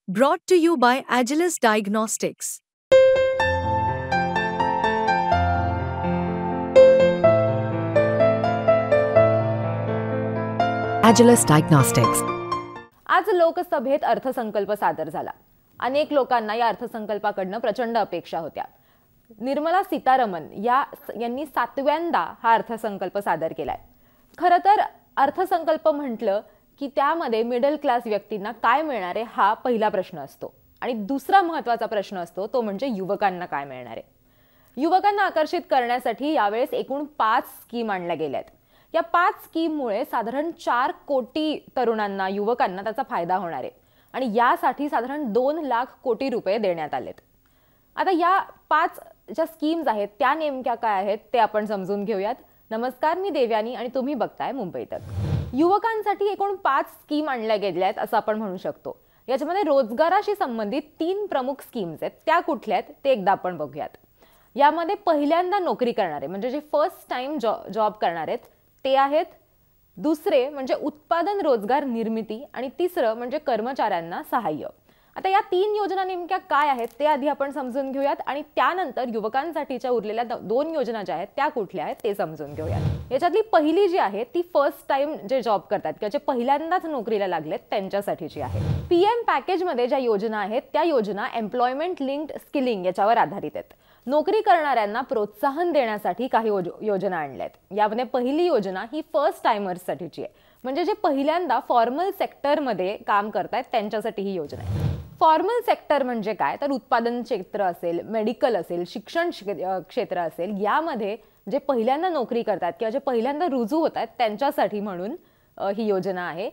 Brought to you by Agilus Diagnostics. Agilus Diagnostics. आज लोकसभेत अर्थसंकल्प सादर झाला. अनेक लोकांना या अर्थसंकल्पाकडनं प्रचंड अपेक्षा होत्या. निर्मला सीतारमण यांनी 7व्यांदा हा अर्थसंकल्प सादर केलाय. खरं तर अर्थसंकल्प म्हटलं की त्यामध्ये मिडल क्लास व्यक्तींना काय मिळणार आहे हा पहिला प्रश्न असतो आणि दुसरा महत्त्वाचा प्रश्न असतो तो म्हणजे युवकांना काय मिळणार आहे. युवकांना आकर्षित करण्यासाठी यावेळेस एकूण 5 स्कीम आणल्या गेल्यात. या 5 स्कीममुळे साधारण 4 कोटी तरुणांना युवकांना त्याचा फायदा होणार आहे आणि यासाठी साधारण 2 लाख कोटी रुपये देण्यात आलेत. आता या 5 ज्या स्कीम्स आहेत त्या नेमक्या काय आहेत ते आपण समजून घेऊयात. नमस्कार, मी देव्यानी आणि तुम्ही बघताय मुंबई तक. युवकांसाठी एकूण 5 स्कीम आणल्या गेल्या आहेत असं आपण म्हणू शकतो. याच्यामध्ये रोजगाराशी संबंधित 3 प्रमुख स्कीम्स आहेत. त्या कुठल्या आहेत ते एकदा आपण बघूयात. यामध्ये पहिल्यांदा नोकरी करणारे म्हणजे जे फर्स्ट टाइम जॉब करणार आहेत ते आहेत. दुसरे म्हणजे उत्पादन रोजगार निर्मिती आणि तिसरं म्हणजे कर्मचाऱ्यांना सहाय्य. आता या 3 योजना नेमक्या काय आहेत ते आधी आपण समजून घेऊयात आणि त्यानंतर युवकांसाठीच्या उरलेल्या 2 योजना ज्या आहेत त्या कुठल्या आहेत ते समजून घेऊयात. याच्यातली पहिली जी आहे ती फर्स्ट टाइम जे जॉब करतात किंवा जे पहिल्यांदाच नोकरीला लागलेत त्यांच्यासाठीची आहे. PM पॅकेजमध्ये ज्या योजना आहेत त्या योजना एम्प्लॉयमेंट लिंक्ड स्किलिंग याच्यावर आधारित आहेत. नोकरी करणाऱ्यांना प्रोत्साहन देण्यासाठी काही योजना आणल्यात. यामध्ये पहिली योजना ही फर्स्ट टाइमर्ससाठीची आहे, म्हणजे जे पहिल्यांदा फॉर्मल सेक्टरमध्ये काम करतायत त्यांच्यासाठी ही योजना आहे. फॉर्मल सेक्टर म्हणजे काय तर उत्पादन क्षेत्र असेल, मेडिकल असेल, शिक्षण क्षेत्र असेल, यामध्ये जे पहिल्यांदा नोकरी करतात किंवा जे पहिल्यांदा रुजू होत आहेत त्यांच्यासाठी म्हणून ही योजना आहे.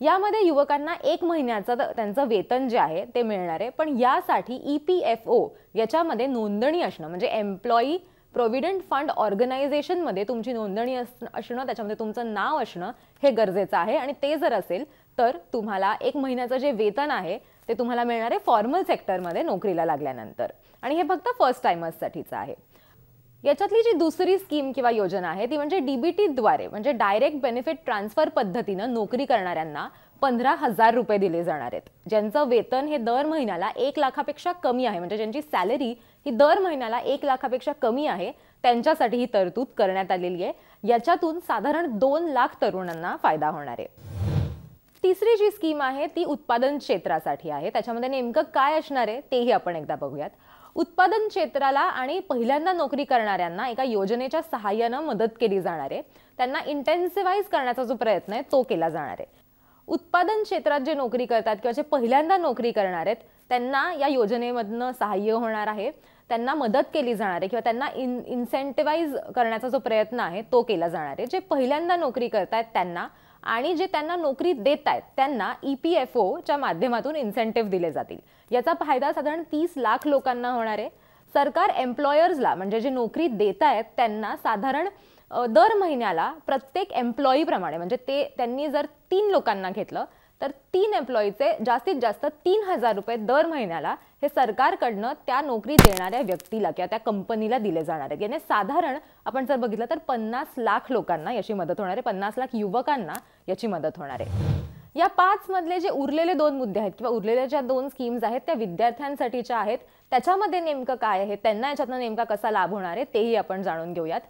यामध्ये युवकांना 1 महिन्याचं त्यांचं वेतन जे आहे ते मिळणार आहे, पण यासाठी EPFO याच्यामध्ये नोंदणी असणं म्हणजे एम्प्लॉई प्रोव्हिडंट फंड ऑर्गनायझेशनमध्ये तुमची नोंदणी असणं, त्याच्यामध्ये तुमचं नाव असणं हे गरजेचं आहे आणि ते जर असेल तर तुम्हाला 1 महिन्याचं जे वेतन आहे ते तुम्हाला मिळणार आहे फॉर्मल सेक्टरमध्ये नोकरीला लागल्यानंतर आणि हे फक्त फर्स्ट टाइमर्ससाठीचं आहे. याच्यातली जी दुसरी स्कीम किंवा योजना आहे ती म्हणजे DBT द्वारे म्हणजे डायरेक्ट बेनिफिट ट्रान्सफर पद्धतीनं नोकरी करणाऱ्यांना 15,000 रुपये दिले जाणार आहेत. ज्यांचं वेतन हे दर महिन्याला 1 लाखापेक्षा कमी आहे, म्हणजे ज्यांची सॅलरी ही दर महिन्याला 1 लाखापेक्षा कमी आहे त्यांच्यासाठी ही तरतूद करण्यात आलेली आहे. याच्यातून साधारण 2 लाख तरुणांना फायदा होणार आहे. तिसरी जी स्कीम आहे ती उत्पादन क्षेत्रासाठी आहे. त्याच्यामध्ये नेमकं काय असणार आहे तेही आपण एकदा बघूयात. उत्पादन क्षेत्राला आणि पहिल्यांदा नोकरी करणाऱ्यांना एका योजनेच्या सहाय्यानं मदत केली जाणार आहे. त्यांना इंटेन्सिव्हाइज करण्याचा जो प्रयत्न आहे तो केला जाणार आहे. उत्पादन क्षेत्रात जे नोकरी करतात किंवा जे पहिल्यांदा नोकरी करणार आहेत त्यांना या योजनेमधनं सहाय्य होणार आहे. त्यांना मदत केली जाणार आहे किंवा त्यांना इन्सेंटिव्हाइज करण्याचा जो प्रयत्न आहे तो केला जाणार आहे. जे पहिल्यांदा नोकरी करतायत त्यांना आणि जे त्यांना नोकरी देत आहेत त्यांना EPFOच्या माध्यमातून इन्सेंटिव्ह दिले जातील. याचा फायदा साधारण 30 लाख लोकांना होणार आहे. सरकार एम्प्लॉयर्सला म्हणजे जे नोकरी देत आहेत त्यांना साधारण दर महिन्याला प्रत्येक एम्प्लॉईप्रमाणे म्हणजे त्यांनी जर 3 लोकांना घेतलं तर 3 एम्प्लॉईचे जास्तीत जास्त 3,000 रुपये दर महिन्याला हे सरकारकडनं त्या नोकरी देणाऱ्या व्यक्तीला किंवा त्या कंपनीला दिले जाणार आहेत. याने साधारण आपण जर बघितलं तर 50 लाख लोकांना याची मदत होणार आहे, 50 लाख युवकांना याची मदत होणार आहे. या 5 मधले जे उरलेले 2 मुद्दे आहेत किंवा उरलेल्या ज्या 2 स्कीम्स आहेत त्या विद्यार्थ्यांसाठीच्या आहेत. त्याच्यामध्ये नेमकं काय आहे, त्यांना याच्यातनं नेमका कसा लाभ होणार आहे तेही आपण जाणून घेऊयात.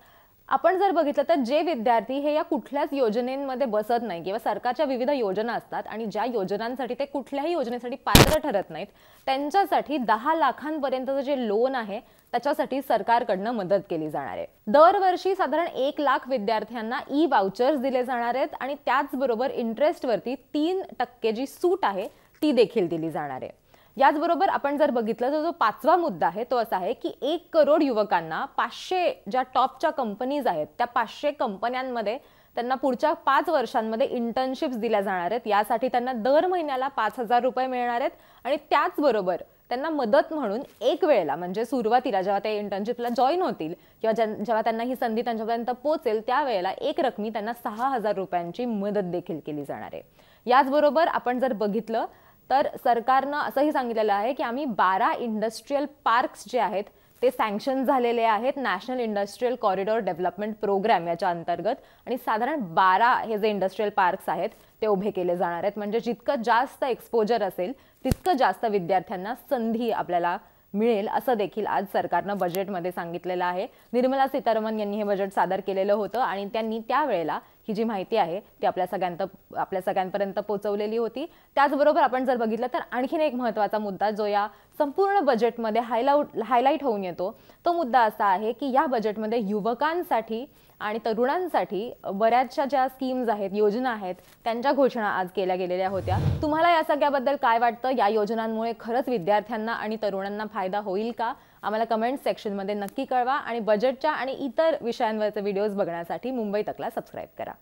आपण जर बघितलं तर जे विद्यार्थी हे या कुठल्याच योजनेमध्ये बसत नाही किंवा सरकारच्या विविध योजना असतात आणि ज्या योजनांसाठी ते कुठल्याही योजनेसाठी पात्र ठरत नाहीत त्यांच्यासाठी 10 लाखांपर्यंतचं जे लोन आहे त्याच्यासाठी सरकारकडनं मदत केली जाणार आहे. दरवर्षी साधारण 1 लाख विद्यार्थ्यांना E-वाउचर्स दिले जाणार आहेत आणि त्याचबरोबर इंटरेस्टवरती 3% जी सूट आहे ती देखील दिली जाणार आहे. याचबरोबर आपण जर बघितलं तर जो 5वा मुद्दा आहे तो असा आहे की 1 करोड युवकांना 500 ज्या टॉपच्या कंपनीज आहेत त्या 500 कंपन्यांमध्ये त्यांना पुढच्या 5 वर्षांमध्ये इंटर्नशिप्स दिल्या जाणार आहेत. यासाठी त्यांना दर महिन्याला 5,000 रुपये मिळणार आहेत आणि त्याचबरोबर त्यांना मदत म्हणून एक वेळेला म्हणजे सुरुवातीला जेव्हा ते इंटर्नशिपला जॉईन होतील किंवा जेव्हा त्यांना ही संधी त्यांच्यापर्यंत पोहोचेल त्यावेळेला एक रकमी त्यांना 6,000 रुपयांची मदत देखील केली जाणार आहे. याचबरोबर आपण जर बघितलं तर सरकारनं असंही सांगितलेलं आहे की आम्ही 12 इंडस्ट्रियल पार्क्स जे आहेत ते सँक्शन झालेले आहेत national industrial corridor development programme याच्या अंतर्गत आणि साधारण 12 हे जे इंडस्ट्रियल पार्क्स आहेत ते उभे केले जाणार आहेत. म्हणजे जितकं जास्त एक्सपोजर असेल तितकं जास्त विद्यार्थ्यांना संधी आपल्याला मिळेल असं देखील आज सरकारनं बजेटमध्ये सांगितलेलं आहे. निर्मला सीतारामन यांनी हे बजेट सादर केलेलं होतं आणि त्यांनी त्यावेळेला ही जी माहिती आहे ती आपल्या सगळ्यांपर्यंत पोहोचवलेली होती. त्याचबरोबर आपण जर बघितलं तर आणखीन एक महत्त्वाचा मुद्दा जो या संपूर्ण बजेटमध्ये हायलाईट होऊन येतो तो मुद्दा असा आहे की या बजेटमध्ये युवकांसाठी आणि तरुणांसाठी बऱ्याचशा ज्या स्कीम्स आहेत, योजना आहेत, त्यांच्या घोषणा आज केल्या गेलेल्या होत्या. तुम्हाला या सगळ्याबद्दल काय वाटतं? या योजनांमुळे खरंच विद्यार्थ्यांना आणि तरुणांना फायदा होईल का? आम्हाला कमेंट सेक्शनमध्ये नक्की कळवा आणि बजेटच्या आणि इतर विषयांवरचे व्हिडिओज बघण्यासाठी मुंबई तकला सबस्क्राईब करा.